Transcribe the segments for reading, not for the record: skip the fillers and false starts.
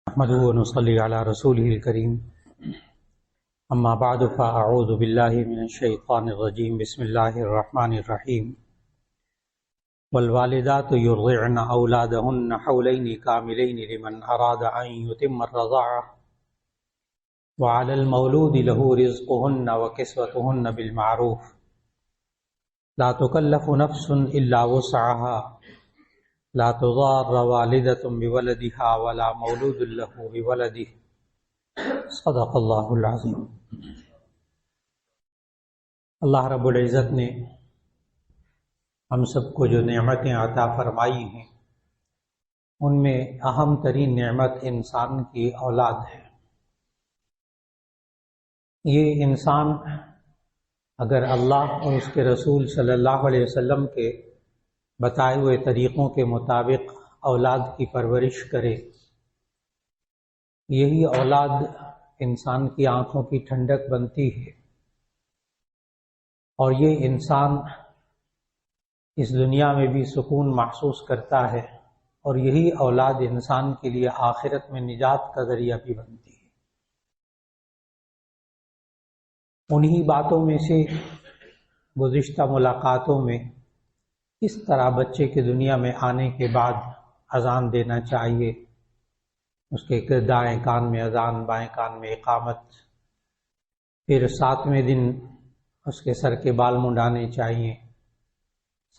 نحمده ونصلي على رسوله الكريم اما بعد فاعوذ بالله من الشيطان الرجيم بسم الله الرحمن الرحيم والوالدات يرضعن اولادهن حولين كاملين لمن اراد ان يتم الرضاعه وعلى المولود له رزقهن وكسوتهن بالمعروف لا تكلف نفس الا وسعها لا تضار والدة بولدها ولا مولود له بولده صدق اللہ العظیم۔ اللہ رب العزت نے ہم سب کو جو نعمتیں عطا فرمائی ہیں ان میں اہم ترین نعمت انسان کی اولاد ہے۔ یہ انسان اگر اللہ اور اس کے رسول صلی اللہ علیہ وسلم کے بتائے ہوئے طریقوں کے مطابق اولاد کی پرورش کرے، یہی اولاد انسان کی آنکھوں کی ٹھنڈک بنتی ہے، اور یہ انسان اس دنیا میں بھی سکون محسوس کرتا ہے، اور یہی اولاد انسان کے لیے آخرت میں نجات کا ذریعہ بھی بنتی ہے۔ انہی باتوں میں سے گزشتہ ملاقاتوں میں کس طرح بچے کے دنیا میں آنے کے بعد اذان دینا چاہیے، اس کے دائیں کان میں اذان، بائیں کان میں اقامت، پھر 7ویں دن اس کے سر کے بال منڈانے چاہیے،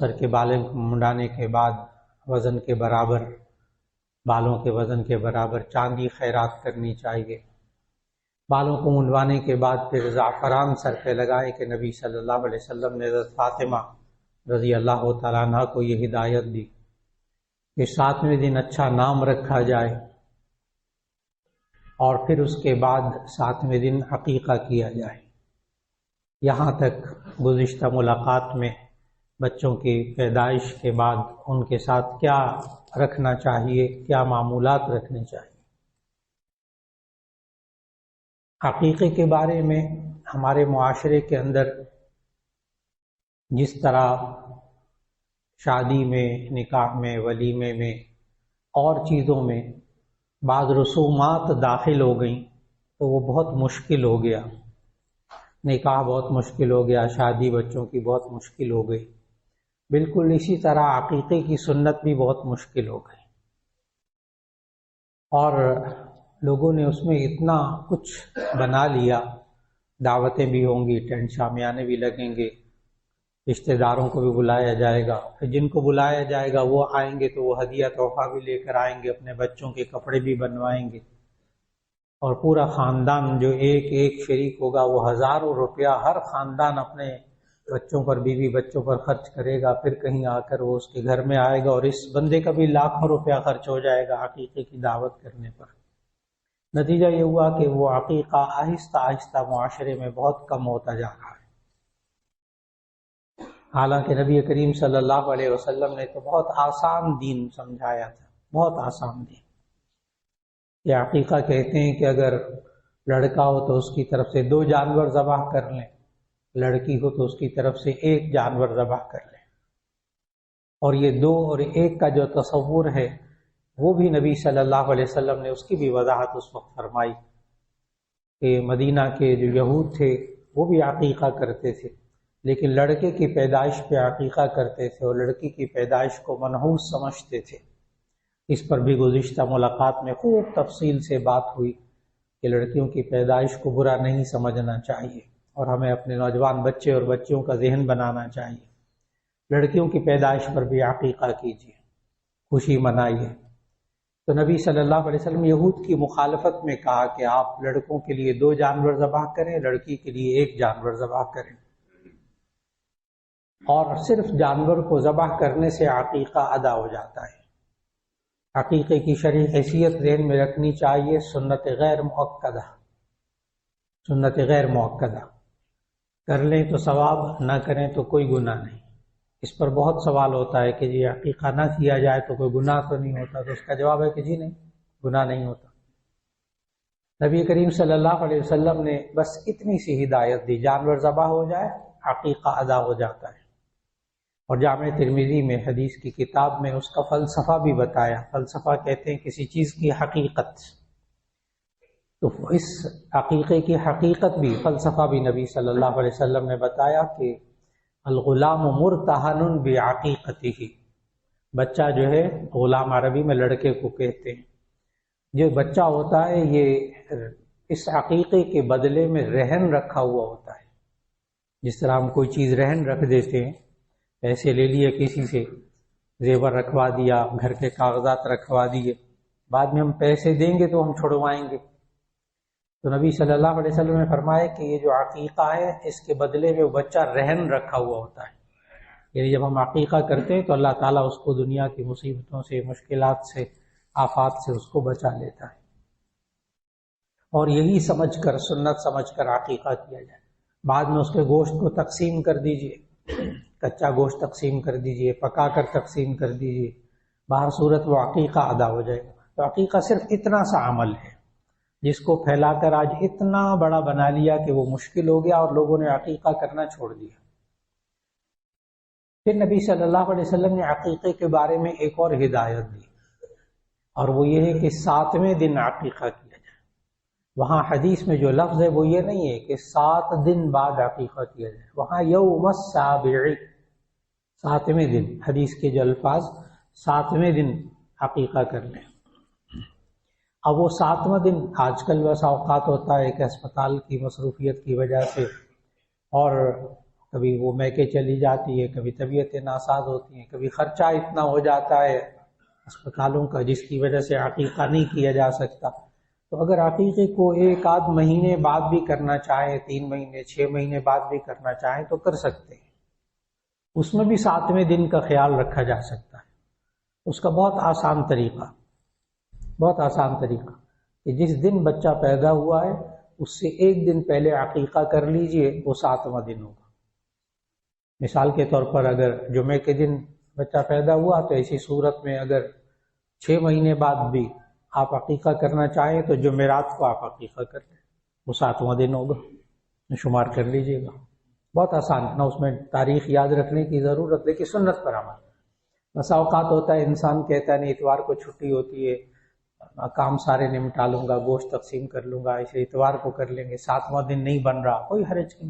سر کے بال منڈانے کے بعد وزن کے برابر، بالوں کے وزن کے برابر چاندی خیرات کرنی چاہیے، بالوں کو منڈوانے کے بعد پھر زعفران سر پہ لگائے کہ نبی صلی اللہ علیہ وسلم نے حضرت فاطمہ رضی اللہ تعالیٰ عنہ کو یہ ہدایت دی کہ 7ویں دن اچھا نام رکھا جائے، اور پھر اس کے بعد 7ویں دن عقیقہ کیا جائے۔ یہاں تک گزشتہ ملاقات میں بچوں کی پیدائش کے بعد ان کے ساتھ کیا رکھنا چاہیے، کیا معمولات رکھنے چاہیے۔ عقیقے کے بارے میں ہمارے معاشرے کے اندر جس طرح شادی میں، نکاح میں، ولیمے میں اور چیزوں میں بعض رسومات داخل ہو گئیں تو وہ بہت مشکل ہو گیا، نکاح بہت مشکل ہو گیا، شادی بچوں کی بہت مشکل ہو گئی، بالکل اسی طرح عقیقے کی سنت بھی بہت مشکل ہو گئی، اور لوگوں نے اس میں اتنا کچھ بنا لیا، دعوتیں بھی ہوں گی، ٹینٹ شامیانے بھی لگیں گے، رشتہ داروں کو بھی بلایا جائے گا، پھر جن کو بلایا جائے گا وہ آئیں گے تو وہ ہدیہ تحفہ بھی لے کر آئیں گے، اپنے بچوں کے کپڑے بھی بنوائیں گے، اور پورا خاندان جو ایک ایک شریک ہوگا وہ ہزاروں روپیہ ہر خاندان اپنے بچوں پر، بیوی بچوں پر خرچ کرے گا، پھر کہیں آ کر وہ اس کے گھر میں آئے گا، اور اس بندے کا بھی لاکھوں روپیہ خرچ ہو جائے گا عقیقے کی دعوت کرنے پر۔ نتیجہ یہ ہوا کہ وہ عقیقہ آہستہ آہستہ معاشرے میں بہت کم ہوتا جا رہا ہے، حالانکہ نبی کریم صلی اللہ علیہ وسلم نے تو بہت آسان دین سمجھایا تھا، بہت آسان دین۔ یہ عقیقہ کہتے ہیں کہ اگر لڑکا ہو تو اس کی طرف سے 2 جانور ذبح کر لیں، لڑکی ہو تو اس کی طرف سے 1 جانور ذبح کر لیں، اور یہ 2 اور 1 کا جو تصور ہے وہ بھی نبی صلی اللہ علیہ وسلم نے اس کی بھی وضاحت اس وقت فرمائی کہ مدینہ کے جو یہود تھے وہ بھی عقیقہ کرتے تھے، لیکن لڑکے کی پیدائش پہ عقیقہ کرتے تھے اور لڑکی کی پیدائش کو منحوس سمجھتے تھے۔ اس پر بھی گزشتہ ملاقات میں خوب تفصیل سے بات ہوئی کہ لڑکیوں کی پیدائش کو برا نہیں سمجھنا چاہیے، اور ہمیں اپنے نوجوان بچے اور بچیوں کا ذہن بنانا چاہیے۔ لڑکیوں کی پیدائش پر بھی عقیقہ کیجیے، خوشی منائیے۔ تو نبی صلی اللہ علیہ وسلم یہود کی مخالفت میں کہا کہ آپ لڑکوں کے لیے 2 جانور ذبح کریں، لڑکی کے لیے 1 جانور ذبح کریں، اور صرف جانور کو ذبح کرنے سے عقیقہ ادا ہو جاتا ہے۔ عقیقے کی شرعی حیثیت ذہن میں رکھنی چاہیے، سنت غیر مؤکدہ، سنت غیر مؤکدہ، کر لیں تو ثواب، نہ کریں تو کوئی گناہ نہیں۔ اس پر بہت سوال ہوتا ہے کہ جی عقیقہ نہ کیا جائے تو کوئی گناہ تو نہیں ہوتا، تو اس کا جواب ہے کہ جی نہیں، گناہ نہیں ہوتا۔ نبی کریم صلی اللہ علیہ وسلم نے بس اتنی سی ہدایت دی، جانور ذبح ہو جائے عقیقہ ادا ہو جاتا ہے۔ اور جامع ترمذی میں حدیث کی کتاب میں اس کا فلسفہ بھی بتایا۔ فلسفہ کہتے ہیں کسی چیز کی حقیقت، تو اس عقیقے کی حقیقت بھی، فلسفہ بھی نبی صلی اللہ علیہ وسلم نے بتایا کہ الغلام مرتہن بعقیقتہ، بچہ جو ہے، غلام عربی میں لڑکے کو کہتے ہیں، جو بچہ ہوتا ہے یہ اس عقیقے کے بدلے میں رہن رکھا ہوا ہوتا ہے۔ جس طرح ہم کوئی چیز رہن رکھ دیتے ہیں، پیسے لے لیے کسی سے، زیور رکھوا دیا، گھر کے کاغذات رکھوا دیے، بعد میں ہم پیسے دیں گے تو ہم چھڑوائیں گے۔ تو نبی صلی اللہ علیہ وسلم نے فرمایا کہ یہ جو عقیقہ ہے اس کے بدلے میں وہ بچہ رہن رکھا ہوا ہوتا ہے، یعنی جب ہم عقیقہ کرتے ہیں تو اللہ تعالیٰ اس کو دنیا کی مصیبتوں سے، مشکلات سے، آفات سے اس کو بچا لیتا ہے۔ اور یہی سمجھ کر، سنت سمجھ کر عقیقہ کیا جائے۔ بعد میں اس کے گوشت کو تقسیم کر دیجئے، کچا گوشت تقسیم کر دیجئے، پکا کر تقسیم کر دیجئے، باہر صورت وہ عقیقہ ادا ہو جائے گا۔ تو عقیقہ صرف اتنا سا عمل ہے جس کو پھیلا کر آج اتنا بڑا بنا لیا کہ وہ مشکل ہو گیا اور لوگوں نے عقیقہ کرنا چھوڑ دیا۔ پھر نبی صلی اللہ علیہ وسلم نے عقیقے کے بارے میں ایک اور ہدایت دی، اور وہ یہ ہے کہ 7ویں دن عقیقہ کیا جائے۔ وہاں حدیث میں جو لفظ ہے وہ یہ نہیں ہے کہ 7 دن بعد عقیقہ کیا جائے، وہاں یوم السابع، 7ویں دن، حدیث کے جو الفاظ 7ویں دن عقیقہ کر لیں۔ اب وہ 7واں دن آج کل ویسا اوقات ہوتا ہے کہ اسپتال کی مصروفیت کی وجہ سے، اور کبھی وہ میکے چلی جاتی ہے، کبھی طبیعتیں ناساز ہوتی ہیں، کبھی خرچہ اتنا ہو جاتا ہے اسپتالوں کا جس کی وجہ سے عقیقہ نہیں کیا جا سکتا۔ تو اگر عقیقے کو 1 آدھ مہینے بعد بھی کرنا چاہیں، 3 مہینے، 6 مہینے بعد بھی کرنا چاہیں تو کر سکتے ہیں۔ اس میں بھی 7ویں دن کا خیال رکھا جا سکتا ہے۔ اس کا بہت آسان طریقہ کہ جس دن بچہ پیدا ہوا ہے اس سے 1 دن پہلے عقیقہ کر لیجئے، وہ 7واں دن ہوگا۔ مثال کے طور پر اگر جمعے کے دن بچہ پیدا ہوا تو ایسی صورت میں اگر 6 مہینے بعد بھی آپ عقیقہ کرنا چاہیں تو جمعرات کو آپ عقیقہ کر لیں، وہ 7واں دن ہوگا، شمار کر لیجئے گا۔ بہت آسان، نہ اس میں تاریخ یاد رکھنے کی ضرورت، لیکن سنت پر عمل۔ بسا اوقات ہوتا ہے انسان کہتا ہے نہیں اتوار کو چھٹی ہوتی ہے، کام سارے نمٹا لوں گا، گوشت تقسیم کر لوں گا، اسے اتوار کو کر لیں گے، 7واں دن نہیں بن رہا، کوئی حرج کی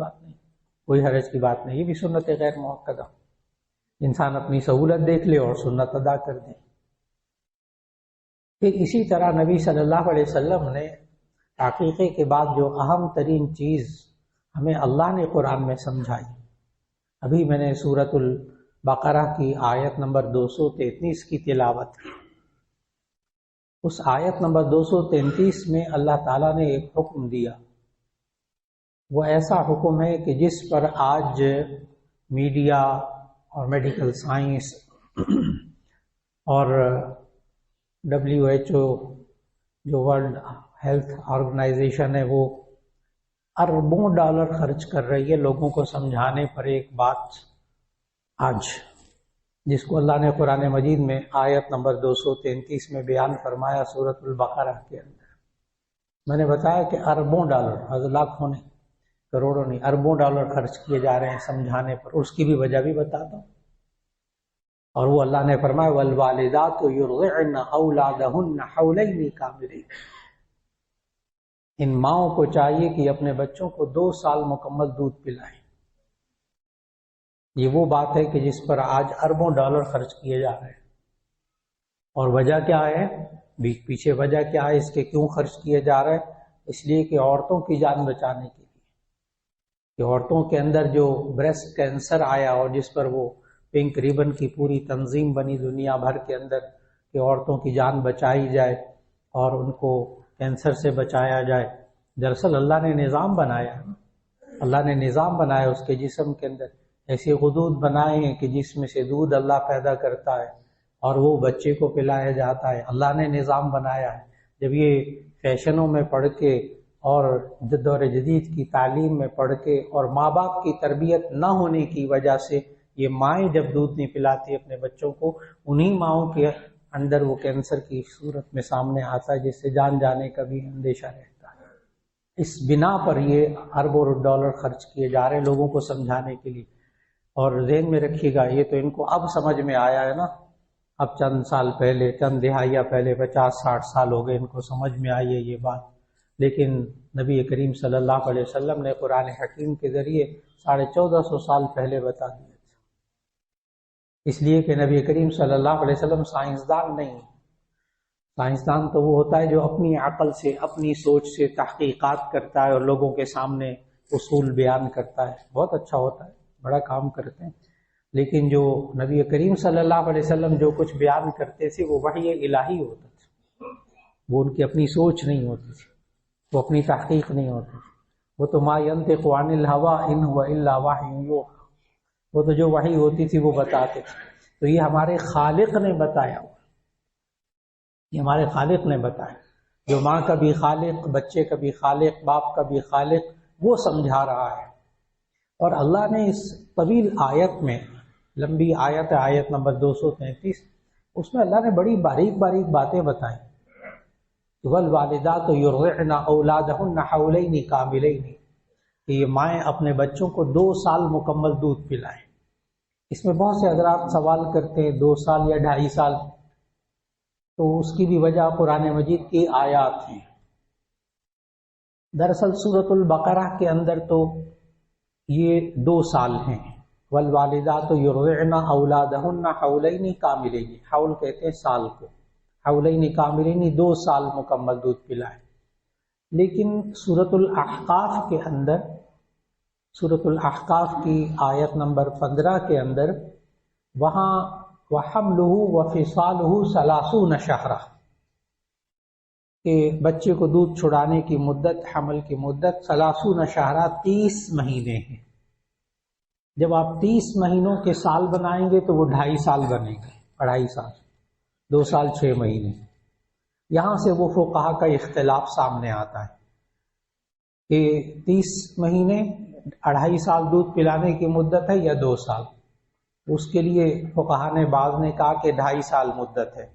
بات نہیں، یہ بھی سنت غیر مؤکدہ، انسان اپنی سہولت دیکھ لے اور سنت ادا کر دے۔ پھر اسی طرح نبی صلی اللہ علیہ وسلم نے عقیقے کے بعد جو اہم ترین چیز ہمیں اللہ نے قرآن میں سمجھائی، ابھی میں نے سورۃ البقرہ کی آیت نمبر 233 کی تلاوت کی۔ اس آیت نمبر 233 میں اللہ تعالیٰ نے ایک حکم دیا، وہ ایسا حکم ہے کہ جس پر آج میڈیا اور میڈیکل سائنس اور WHO جو ورلڈ ہیلتھ آرگنائزیشن ہے وہ اربوں ڈالر خرچ کر رہی ہے لوگوں کو سمجھانے پر ایک بات آج، جس کو اللہ نے قرآن مجید میں آیت نمبر 233 میں بیان فرمایا سورۃ البقرہ کے اندر۔ میں نے بتایا کہ اربوں ڈالر، لاکھوں نہیں، کروڑوں نہیں، اربوں ڈالر خرچ کیے جا رہے ہیں سمجھانے پر، اس کی بھی وجہ بھی بتاتا ہوں۔ اور وہ اللہ نے فرمایا والوالدات یرضعن اولادہن حولین کاملین، ان ماؤں کو چاہیے کہ اپنے بچوں کو 2 سال مکمل دودھ پلائیں۔ یہ وہ بات ہے کہ جس پر آج اربوں ڈالر خرچ کیے جا رہے ہیں، اور وجہ کیا ہے، پیچھے وجہ کیا ہے اس کے کیوں خرچ کیے جا رہے ہیں؟ اس لیے کہ عورتوں کی جان بچانے کے لیے، کہ عورتوں کے اندر جو بریسٹ کینسر آیا اور جس پر وہ پنک ریبن کی پوری تنظیم بنی دنیا بھر کے اندر کہ عورتوں کی جان بچائی جائے اور ان کو کینسر سے بچایا جائے۔ دراصل اللہ نے نظام بنایا اس کے جسم کے اندر، ایسے غدود بنائے ہیں کہ جس میں سے دودھ اللہ پیدا کرتا ہے اور وہ بچے کو پلایا جاتا ہے۔ اللہ نے نظام بنایا ہے۔ جب یہ فیشنوں میں پڑھ کے اور دور جدید کی تعلیم میں پڑھ کے اور ماں باپ کی تربیت نہ ہونے کی وجہ سے یہ مائیں جب دودھ نہیں پلاتی اپنے بچوں کو، انہی ماؤں کے اندر وہ کینسر کی صورت میں سامنے آتا ہے، جس سے جان جانے کا بھی اندیشہ رہتا ہے۔ اس بنا پر یہ اربوں ڈالر خرچ کیے جا رہے ہیں لوگوں کو سمجھانے کے لیے۔ اور ذہن میں رکھیے گا، یہ تو ان کو اب سمجھ میں آیا ہے نا، اب چند سال پہلے، چند دہائیاں پہلے، 50-60 سال ہو گئے ان کو سمجھ میں آئی ہے یہ بات۔ لیکن نبی کریم صلی اللہ علیہ وسلم نے قرآن حکیم کے ذریعے 1450 سال پہلے بتا دیا تھا، اس لیے کہ نبی کریم صلی اللہ علیہ وسلم سائنسدان نہیں۔ سائنسدان تو وہ ہوتا ہے جو اپنی عقل سے، اپنی سوچ سے تحقیقات کرتا ہے اور لوگوں کے سامنے اصول بیان کرتا ہے، بہت اچھا ہوتا ہے، بڑا کام کرتے ہیں۔ لیکن جو نبی کریم صلی اللہ علیہ وسلم جو کچھ بیان کرتے تھے وہ وحی الہی ہوتا تھا، وہ ان کی اپنی سوچ نہیں ہوتی تھی، وہ اپنی تحقیق نہیں ہوتی تھی، وہ تو ما ینطق عن الہوی ان هو الا وحی یوحی، وہ تو جو وحی ہوتی تھی وہ بتاتے تھے۔ تو یہ ہمارے خالق نے بتایا، یہ ہمارے خالق نے بتایا، جو ماں کا بھی خالق، بچے کا بھی خالق، باپ کا بھی خالق، وہ سمجھا رہا ہے۔ اور اللہ نے اس طویل آیت میں، لمبی آیت ہے، آیت نمبر 233، اس میں اللہ نے بڑی باریک باریک باتیں بتائیں۔ والوالدات یرضعن اولادہن حولین کاملین، کہ یہ مائیں اپنے بچوں کو 2 سال مکمل دودھ پلائیں۔ اس میں بہت سے حضرات سوال کرتے ہیں 2 سال یا 2.5 سال، تو اس کی بھی وجہ قرآن مجید کی آیات ہیں۔ دراصل سورۃ البقرہ کے اندر تو یہ 2 سال ہیں، والوالدات یرضعن اولادہن حولین کاملین، حول کہتے ہیں سال کو، حولین کاملین 2 سال مکمل دودھ پلائیں۔ لیکن سورۃ الاحقاف کے اندر، سورۃ الاحقاف کی آیت نمبر 15 کے اندر، وہاں وَحَمْلُهُ وَفِصَالُهُ 30 شہرا، کہ بچے کو دودھ چھڑانے کی مدت، حمل کی مدت 30 شہرا، 30 مہینے ہیں۔ جب آپ 30 مہینوں کے سال بنائیں گے تو وہ 2.5 سال بنے گے، 2.5 سال، 2 سال 6 مہینے۔ یہاں سے وہ فقہا کا اختلاف سامنے آتا ہے کہ 30 مہینے 2.5 سال دودھ پلانے کی مدت ہے یا 2 سال۔ اس کے لیے فقہا نے، بعض نے کہا کہ 2.5 سال مدت ہے،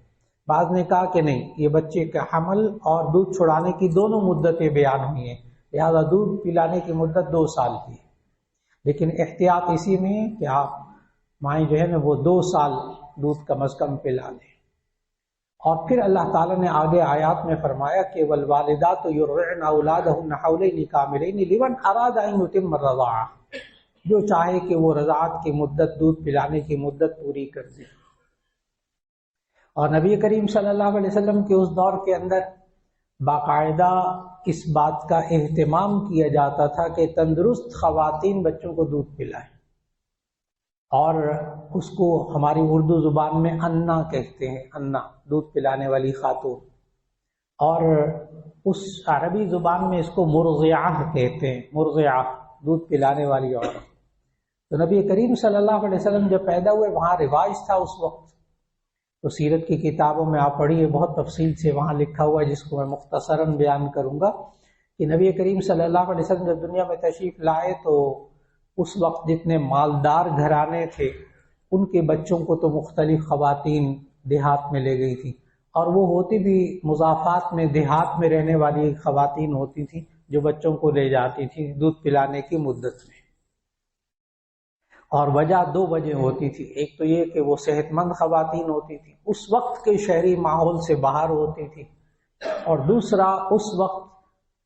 بعض نے کہا کہ نہیں، یہ بچے کا حمل اور دودھ چھڑانے کی دونوں مدتیں بیان ہوئی ہیں، لہذا دودھ پلانے کی مدت 2 سال کی ہے۔ لیکن احتیاط اسی میں ہے کہ آپ مائیں جو ہے نا وہ 2 سال دودھ کم از کم پلا لیں۔ اور پھر اللہ تعالیٰ نے آگے آیات میں فرمایا کہ والوالدات یرضعن اولادہن حولین کاملین لمن اراد ان یتم الرضاعہ، جو چاہے کہ وہ رضاعت کی مدت، دودھ پلانے کی مدت پوری کر دے۔ اور نبی کریم صلی اللہ علیہ وسلم کے اس دور کے اندر باقاعدہ اس بات کا اہتمام کیا جاتا تھا کہ تندرست خواتین بچوں کو دودھ پلائیں، اور اس کو ہماری اردو زبان میں انا کہتے ہیں، انا، دودھ پلانے والی خاتون، اور اس عربی زبان میں اس کو مرضعہ کہتے ہیں، مرضعہ، دودھ پلانے والی عورت۔ تو نبی کریم صلی اللہ علیہ وسلم جب پیدا ہوئے وہاں رواج تھا اس وقت، تو سیرت کی کتابوں میں آپ پڑھیے، بہت تفصیل سے وہاں لکھا ہوا ہے، جس کو میں مختصراً بیان کروں گا، کہ نبی کریم صلی اللہ علیہ وسلم جب دنیا میں تشریف لائے تو اس وقت جتنے مالدار گھرانے تھے ان کے بچوں کو تو مختلف خواتین دیہات میں لے گئی تھی، اور وہ ہوتی بھی مضافات میں، دیہات میں رہنے والی خواتین ہوتی تھیں جو بچوں کو لے جاتی تھی دودھ پلانے کی مدت میں۔ اور وجہ 2 وجہ ہوتی تھی، ایک تو یہ کہ وہ صحت مند خواتین ہوتی تھی، اس وقت کے شہری ماحول سے باہر ہوتی تھی، اور دوسرا اس وقت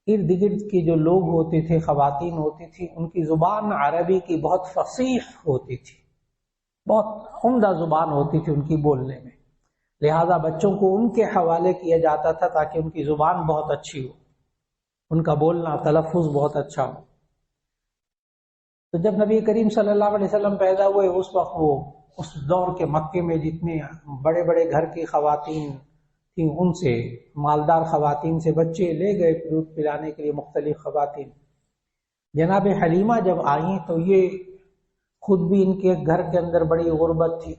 ارد گرد کے جو لوگ ہوتے تھے، خواتین ہوتی تھی، ان کی زبان عربی کی بہت فصیح ہوتی تھی، بہت عمدہ زبان ہوتی تھی ان کی بولنے میں، لہذا بچوں کو ان کے حوالے کیا جاتا تھا تاکہ ان کی زبان بہت اچھی ہو، ان کا بولنا، تلفظ بہت اچھا ہو۔ تو جب نبی کریم صلی اللہ علیہ وسلم پیدا ہوئے اس وقت وہ اس دور کے مکے میں جتنے بڑے بڑے گھر کی خواتین تھیں، ان سے، مالدار خواتین سے بچے لے گئے دودھ پلانے کے لیے، مختلف خواتین۔ جناب حلیمہ جب آئیں تو یہ خود بھی ان کے گھر کے اندر بڑی غربت تھی،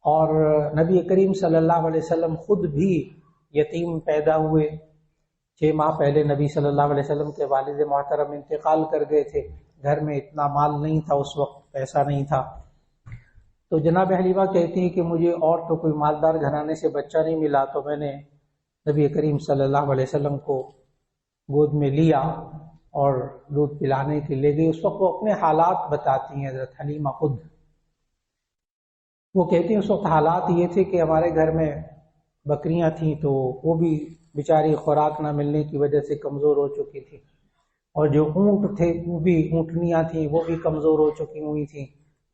اور نبی کریم صلی اللہ علیہ وسلم خود بھی یتیم پیدا ہوئے۔ 6 ماہ پہلے نبی صلی اللہ علیہ وسلم کے والد محترم انتقال کر گئے تھے، گھر میں اتنا مال نہیں تھا، اس وقت پیسہ نہیں تھا، تو جناب حلیمہ کہتی ہیں کہ مجھے اور تو کوئی مالدار گھرانے سے بچہ نہیں ملا، تو میں نے نبی کریم صلی اللہ علیہ وسلم کو گود میں لیا اور دودھ پلانے کے لے گئی۔ اس وقت وہ اپنے حالات بتاتی ہیں حضرت حلیمہ خود، وہ کہتی ہیں اس وقت حالات یہ تھے کہ ہمارے گھر میں بکریاں تھیں تو وہ بھی بیچاری خوراک نہ ملنے کی وجہ سے کمزور ہو چکی تھی، اور جو اونٹ تھے وہ بھی، اونٹنیاں تھیں وہ بھی کمزور ہو چکی ہوئی تھیں،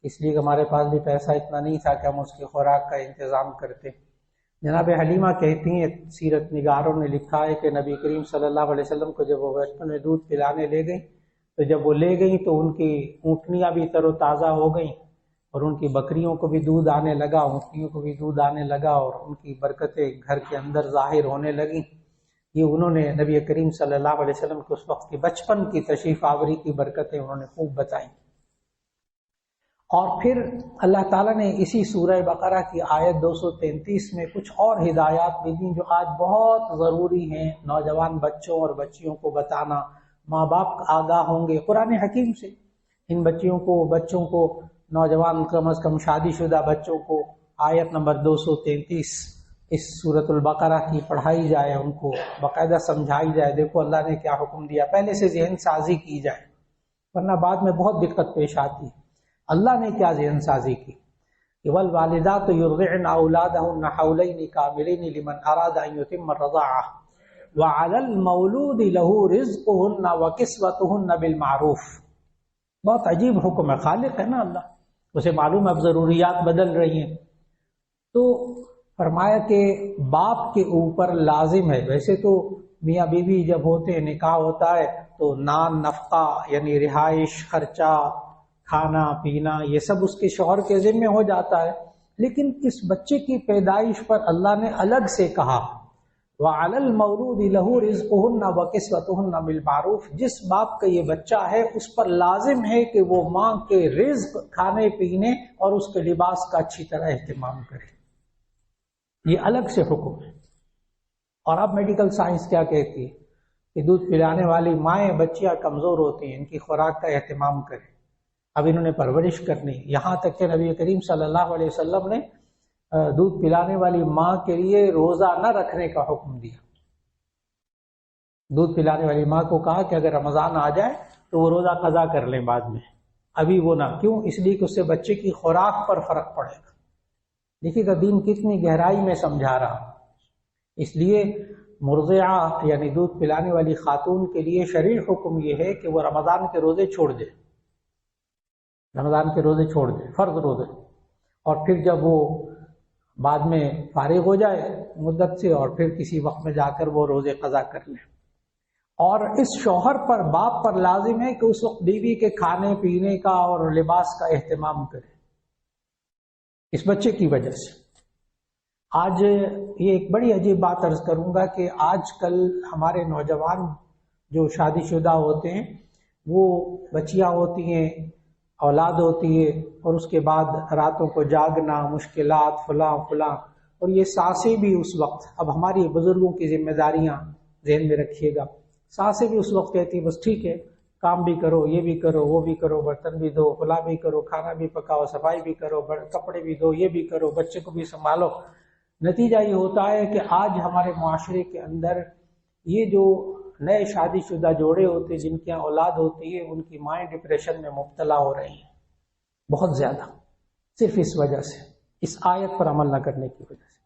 اس لیے کہ ہمارے پاس بھی پیسہ اتنا نہیں تھا کہ ہم اس کی خوراک کا انتظام کرتے۔ جناب حلیمہ کہتی ہیں، سیرت نگاروں نے لکھا ہے کہ نبی کریم صلی اللہ علیہ وسلم کو جب وہ بچپن میں دودھ پلانے لے گئیں تو جب وہ لے گئیں تو ان کی اونٹنیاں بھی تر و تازہ ہو گئیں، اور ان کی بکریوں کو بھی دودھ آنے لگا، اونٹنیوں کو بھی دودھ آنے لگا، اور ان کی برکتیں گھر کے اندر ظاہر ہونے لگیں۔ یہ انہوں نے نبی کریم صلی اللہ علیہ وسلم کو اس وقت کی بچپن کی تشریف آوری کی برکتیں انہوں نے خوب بتائیں۔ اور پھر اللہ تعالیٰ نے اسی سورہ بقرہ کی آیت 233 میں کچھ اور ہدایات بھی دیں جو آج بہت ضروری ہیں نوجوان بچوں اور بچیوں کو بتانا۔ ماں باپ آگاہ ہوں گے قرآن حکیم سے، ان بچوں کو نوجوان کم از کم شادی شدہ بچوں کو آیت نمبر 233 اس سورۃ البقرہ کی پڑھائی جائے، ان کو باقاعدہ سمجھائی جائے، دیکھو اللہ نے کیا حکم دیا، پہلے سے ذہن سازی کی جائے، ورنہ بعد میں بہت دقت پیش آتی ہے۔ اللہ نے کیا ذہن سازی کی کہ والوالدات یرضعن اولادهن حولین کاملین لمن اراد ان یتم الرضاعہ وعلی المولود له رزقهن وکسوتهن بالمعروف۔ بہت عجیب حکم ہے، خالق ہے نا اللہ، اسے معلوم ہے اب ضروریات بدل رہی ہیں، تو فرمایا کہ باپ کے اوپر لازم ہے، ویسے تو میاں بیوی جب ہوتے ہیں نکاح ہوتا ہے تو نان نفقہ یعنی رہائش، خرچہ، کھانا پینا یہ سب اس کے شوہر کے ذمہ ہو جاتا ہے، لیکن اس بچے کی پیدائش پر اللہ نے الگ سے کہا وَعَلَى الْمَوْلُودِ لَهُ رِزْقُهُنَّ وَكِسْوَتُهُنَّ بِالْمَعْرُوفِ۔ جس باپ کا یہ بچہ ہے اس پر لازم ہے کہ وہ ماں کے رزق، کھانے پینے اور اس کے لباس کا اچھی طرح اہتمام کرے، یہ الگ سے حکم ہے۔ اور اب میڈیکل سائنس کیا کہتی ہے کہ دودھ پلانے والی مائیں بچیاں کمزور ہوتی ہیں، ان کی خوراک کا اہتمام کریں، اب انہوں نے پرورش کرنی، یہاں تک کہ نبی کریم صلی اللہ علیہ وسلم نے دودھ پلانے والی ماں کے لیے روزہ نہ رکھنے کا حکم دیا۔ دودھ پلانے والی ماں کو کہا کہ اگر رمضان آ جائے تو وہ روزہ قضا کر لیں بعد میں، ابھی وہ نہ، کیوں؟ اس لیے کہ اس سے بچے کی خوراک پر فرق پڑے گا۔ دیکھیے گا دین کتنی گہرائی میں سمجھا رہا۔ اس لیے مرضعہ یعنی دودھ پلانے والی خاتون کے لیے شرعی حکم یہ ہے کہ وہ رمضان کے روزے چھوڑ دے، رمضان کے روزے چھوڑ دے، فرض روزے، اور پھر جب وہ بعد میں فارغ ہو جائے مدت سے اور پھر کسی وقت میں جا کر وہ روزے قضا کر لے۔ اور اس شوہر پر، باپ پر لازم ہے کہ اس وقت بیوی کے کھانے پینے کا اور لباس کا اہتمام کرے اس بچے کی وجہ سے۔ آج یہ ایک بڑی عجیب بات عرض کروں گا کہ آج کل ہمارے نوجوان جو شادی شدہ ہوتے ہیں وہ بچیاں ہوتی ہیں، اولاد ہوتی ہے، اور اس کے بعد راتوں کو جاگنا، مشکلات، فلاں فلاں، اور یہ سانسیں بھی اس وقت، اب ہماری بزرگوں کی ذمہ داریاں ذہن میں رکھیے گا، سانسیں بھی اس وقت کہتی بس ٹھیک ہے کام بھی کرو، یہ بھی کرو، وہ بھی کرو، برتن بھی دھو، فلاں بھی کرو، کھانا بھی پکاؤ، صفائی بھی کرو، کپڑے بھی دھو، یہ بھی کرو، بچے کو بھی سنبھالو۔ نتیجہ یہ ہوتا ہے کہ آج ہمارے معاشرے کے اندر یہ جو نئے شادی شدہ جوڑے ہوتے ہیں جن کی اولاد ہوتی ہے، ان کی مائیں ڈپریشن میں مبتلا ہو رہی ہیں بہت زیادہ، صرف اس وجہ سے، اس آیت پر عمل نہ کرنے کی وجہ سے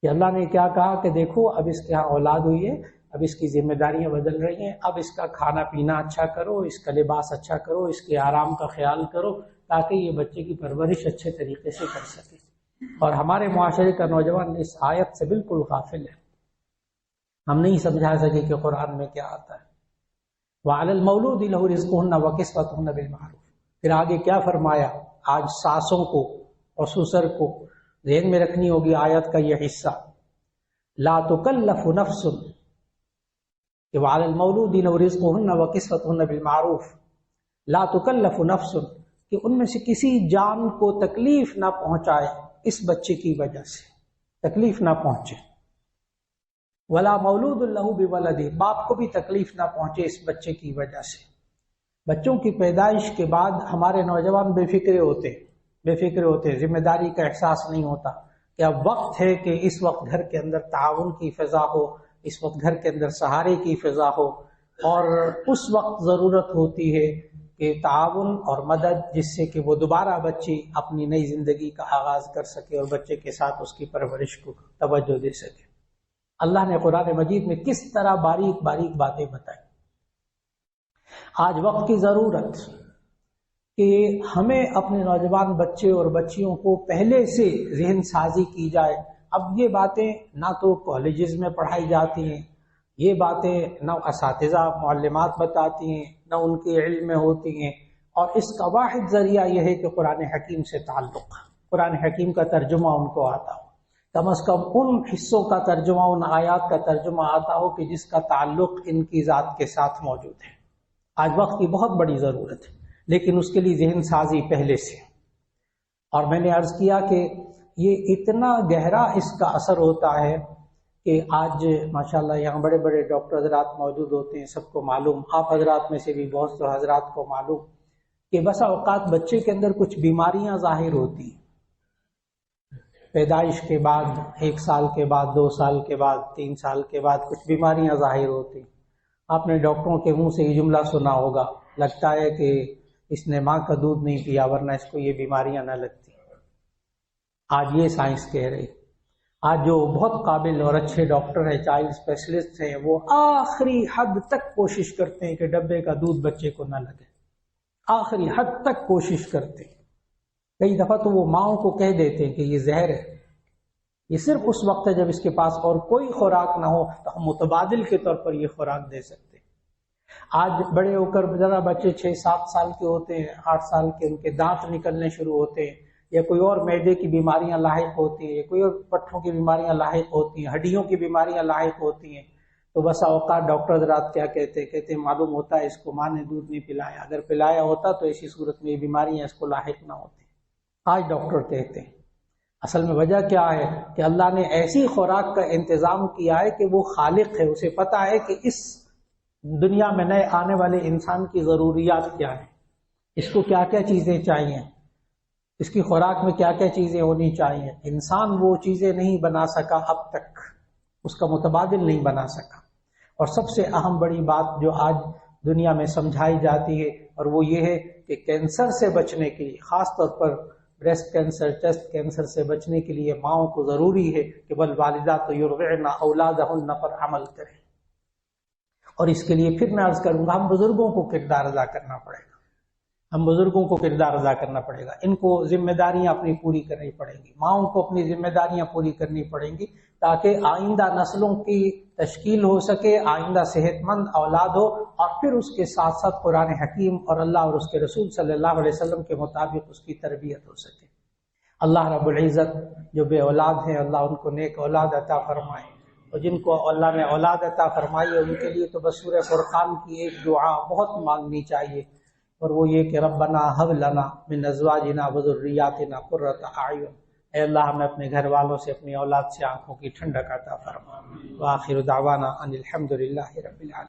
کہ اللہ نے کیا کہا کہ دیکھو اب اس کے ہاں اولاد ہوئی ہے، اب اس کی ذمہ داریاں بدل رہی ہیں، اب اس کا کھانا پینا اچھا کرو، اس کا لباس اچھا کرو، اس کے آرام کا خیال کرو تاکہ یہ بچے کی پرورش اچھے طریقے سے کر سکے۔ اور ہمارے معاشرے کا نوجوان اس آیت سے بالکل غافل ہے، ہم نہیں سمجھا سکے کہ قرآن میں کیا آتا ہے۔ وَعَلَى الْمَوْلُودِ لَهُ رِزْقُهُنَّ وَكِسْوَتُهُنَّ بِالْمَعْرُوفِ۔ پھر آگے کیا فرمایا؟ آج ساسوں کو اور سسر کو ذہن میں رکھنی ہوگی آیت کا یہ حصہ، لا تکلف نفس، کہ وَعَلَى الْمَوْلُودِ لَهُ رِزْقُهُنَّ وَكِسْوَتُهُنَّ بِالْمَعْرُوفِ، لا تکلف نفس، کہ ان میں سے کسی جان کو تکلیف نہ پہنچائے اس بچے کی وجہ سے، تکلیف نہ پہنچے، ولا مولود له بولد، باپ کو بھی تکلیف نہ پہنچے اس بچے کی وجہ سے۔ بچوں کی پیدائش کے بعد ہمارے نوجوان بے فکر ہوتے، ذمہ داری کا احساس نہیں ہوتا کہ اب وقت ہے کہ اس وقت گھر کے اندر تعاون کی فضا ہو، اس وقت گھر کے اندر سہارے کی فضا ہو، اور اس وقت ضرورت ہوتی ہے کہ تعاون اور مدد، جس سے کہ وہ دوبارہ بچی اپنی نئی زندگی کا آغاز کر سکے اور بچے کے ساتھ اس کی پرورش کو توجہ دے سکے۔ اللہ نے قرآن مجید میں کس طرح باریک باریک باتیں بتائی۔ آج وقت کی ضرورت کہ ہمیں اپنے نوجوان بچے اور بچیوں کو پہلے سے ذہن سازی کی جائے۔ اب یہ باتیں نہ تو کالجز میں پڑھائی جاتی ہیں، یہ باتیں نہ اساتذہ معلمات بتاتی ہیں، نہ ان کے علم میں ہوتی ہیں، اور اس کا واحد ذریعہ یہ ہے کہ قرآن حکیم سے تعلق، قرآن حکیم کا ترجمہ ان کو آتا ہو، کم از کم ان حصوں کا ترجمہ، ان آیات کا ترجمہ آتا ہو کہ جس کا تعلق ان کی ذات کے ساتھ موجود ہے۔ آج وقت کی بہت بڑی ضرورت ہے، لیکن اس کے لیے ذہن سازی پہلے سے۔ اور میں نے عرض کیا کہ یہ اتنا گہرا اس کا اثر ہوتا ہے کہ آج ماشاءاللہ یہاں بڑے بڑے ڈاکٹر حضرات موجود ہوتے ہیں، سب کو معلوم، آپ حضرات میں سے بھی بہت سے حضرات کو معلوم کہ بسا اوقات بچے کے اندر کچھ بیماریاں ظاہر ہوتی ہیں پیدائش کے بعد، 1 سال کے بعد، 2 سال کے بعد، 3 سال کے بعد کچھ بیماریاں ظاہر ہوتی ہیں۔ آپ نے ڈاکٹروں کے منہ سے یہ جملہ سنا ہوگا، لگتا ہے کہ اس نے ماں کا دودھ نہیں پیا ورنہ اس کو یہ بیماریاں نہ لگتی۔ آج یہ سائنس کہہ رہی۔ آج جو بہت قابل اور اچھے ڈاکٹر ہیں، چائلڈ اسپیشلسٹ ہیں، وہ آخری حد تک کوشش کرتے ہیں کہ ڈبے کا دودھ بچے کو نہ لگے، آخری حد تک کوشش کرتے ہیں۔ کئی دفعہ تو وہ ماؤں کو کہہ دیتے ہیں کہ یہ زہر ہے، یہ صرف اس وقت ہے جب اس کے پاس اور کوئی خوراک نہ ہو تو ہم متبادل کے طور پر یہ خوراک دے سکتے ہیں۔ آج بڑے ہو کر ذرا بچے 6-7 سال کے ہوتے ہیں، 8 سال کے، ان کے دانت نکلنے شروع ہوتے ہیں، یا کوئی اور معدے کی بیماریاں لاحق ہوتی ہیں، یا کوئی اور پٹھوں کی بیماریاں لاحق ہوتی ہیں، ہڈیوں کی بیماریاں لاحق ہوتی ہیں، تو بسا اوقات ڈاکٹر حضرات کیا کہتے ہیں معلوم ہوتا ہے اس کو ماں نے دودھ نہیں پلایا، اگر پلایا ہوتا تو ایسی صورت میں یہ بیماریاں اس کو لاحق نہ ہوتی۔ آج ڈاکٹر کہتے ہیں اصل میں وجہ کیا ہے کہ اللہ نے ایسی خوراک کا انتظام کیا ہے کہ وہ خالق ہے، اسے پتہ ہے کہ اس دنیا میں نئے آنے والے انسان کی ضروریات کیا ہیں، اس کو کیا کیا چیزیں چاہیے، اس کی خوراک میں کیا کیا چیزیں ہونی چاہیے۔ انسان وہ چیزیں نہیں بنا سکا اب تک، اس کا متبادل نہیں بنا سکا۔ اور سب سے اہم بڑی بات جو آج دنیا میں سمجھائی جاتی ہے، اور وہ یہ ہے کہ کینسر سے بچنے کے لیے، خاص طور پر بریسٹ کینسر، چیسٹ کینسر سے بچنے کے لیے ماؤں کو ضروری ہے کہ والوالدات یرضعن اولادہن پر عمل کریں۔ اور اس کے لیے پھر میں عرض کروں گا، ہم بزرگوں کو کردار ادا کرنا پڑے گا، ہم بزرگوں کو کردار ادا کرنا پڑے گا، ان کو ذمہ داریاں اپنی پوری کرنی پڑیں گی، ماؤں کو اپنی ذمہ داریاں پوری کرنی پڑیں گی، تاکہ آئندہ نسلوں کی تشکیل ہو سکے، آئندہ صحت مند اولاد ہو، اور پھر اس کے ساتھ ساتھ قرآن حکیم اور اللہ اور اس کے رسول صلی اللہ علیہ وسلم کے مطابق اس کی تربیت ہو سکے۔ اللہ رب العزت جو بے اولاد ہیں، اللہ ان کو نیک اولاد عطا فرمائے، اور جن کو اللہ نے اولاد عطا فرمائی ہے ان کے لیے تو بس سورہ فرقان کی ایک دعا بہت مانگنی چاہیے، اور وہ یہ کہ ربنا ہب لنا من ازواجنا وذریاتنا قرۃ اعین، اے اللہ ہمیں اپنے گھر والوں سے، اپنی اولاد سے آنکھوں کی ٹھنڈک عطا فرما۔ وآخر دعوانا ان الحمد للہ رب العالمین۔